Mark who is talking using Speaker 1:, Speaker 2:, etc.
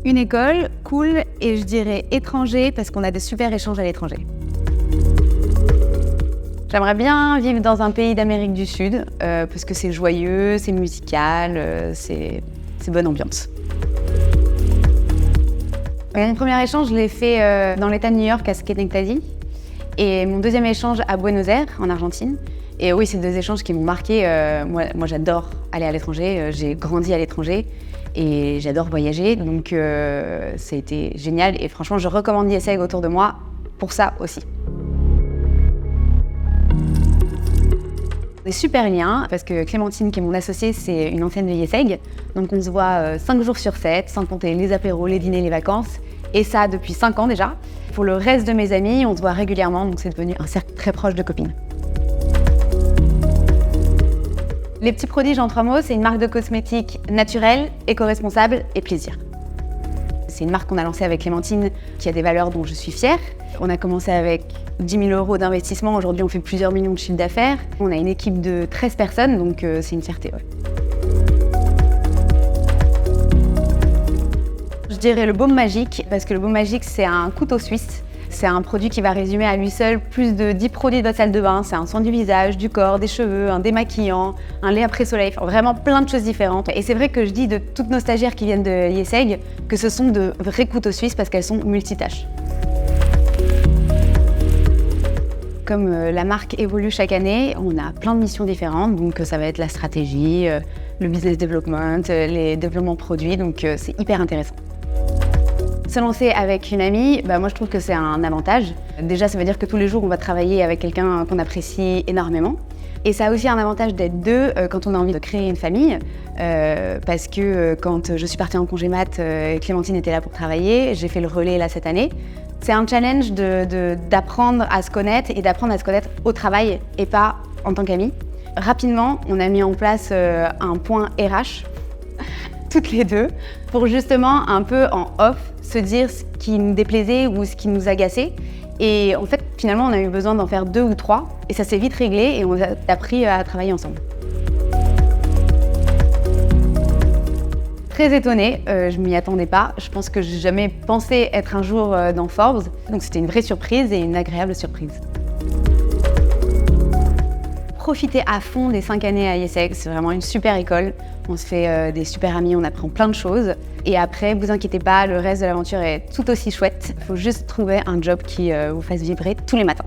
Speaker 1: Une école, cool, et je dirais étranger, parce qu'on a des super échanges à l'étranger. J'aimerais bien vivre dans un pays d'Amérique du Sud, parce que c'est joyeux, c'est musical, c'est bonne ambiance. Mon premier échange, je l'ai fait dans l'État de New York, à Schenectady, et mon deuxième échange à Buenos Aires, en Argentine. Et oui, c'est deux échanges qui m'ont marqué. Moi, j'adore aller à l'étranger, j'ai grandi à l'étranger et j'adore voyager, donc ça a été génial. Et franchement, je recommande YesEg autour de moi pour ça aussi. Des super liens, parce que Clémentine, qui est mon associée, c'est une ancienne de YesEg. Donc on se voit 5 jours sur 7, sans compter les apéros, les dîners, les vacances. Et ça depuis 5 ans déjà. Pour le reste de mes amis, on se voit régulièrement, donc c'est devenu un cercle très proche de copines. Les Petits Prodiges en 3 mots, c'est une marque de cosmétiques naturelle, éco-responsable et plaisir. C'est une marque qu'on a lancée avec Clémentine, qui a des valeurs dont je suis fière. On a commencé avec 10 000 € d'investissement, aujourd'hui on fait plusieurs millions de chiffres d'affaires. On a une équipe de 13 personnes, donc c'est une fierté. Ouais. Je dirais le baume magique, parce que le baume magique c'est un couteau suisse. C'est un produit qui va résumer à lui seul plus de 10 produits de votre salle de bain. C'est un soin du visage, du corps, des cheveux, un démaquillant, un lait après soleil, enfin, vraiment plein de choses différentes. Et c'est vrai que je dis de toutes nos stagiaires qui viennent de YesEg que ce sont de vrais couteaux suisses parce qu'elles sont multitâches. Comme la marque évolue chaque année, on a plein de missions différentes, donc ça va être la stratégie, le business development, les développements produits, donc c'est hyper intéressant. Se lancer avec une amie, moi je trouve que c'est un avantage. Déjà, ça veut dire que tous les jours, on va travailler avec quelqu'un qu'on apprécie énormément. Et ça a aussi un avantage d'être deux quand on a envie de créer une famille. Parce que quand je suis partie en congé mat, Clémentine était là pour travailler. J'ai fait le relais là cette année. C'est un challenge d'apprendre à se connaître et d'apprendre à se connaître au travail et pas en tant qu'amis. Rapidement, on a mis en place un point RH, toutes les deux, pour justement un peu en off se dire ce qui nous déplaisait ou ce qui nous agaçait. Et en fait, finalement, on a eu besoin d'en faire 2 ou 3 et ça s'est vite réglé et on a appris à travailler ensemble. Très étonnée, je m'y attendais pas. Je pense que j'ai jamais pensé être un jour dans Forbes. Donc c'était une vraie surprise et une agréable surprise. Profitez à fond des 5 années à YesEg, c'est vraiment une super école. On se fait des super amis, on apprend plein de choses. Et après, vous inquiétez pas, le reste de l'aventure est tout aussi chouette. Il faut juste trouver un job qui vous fasse vibrer tous les matins.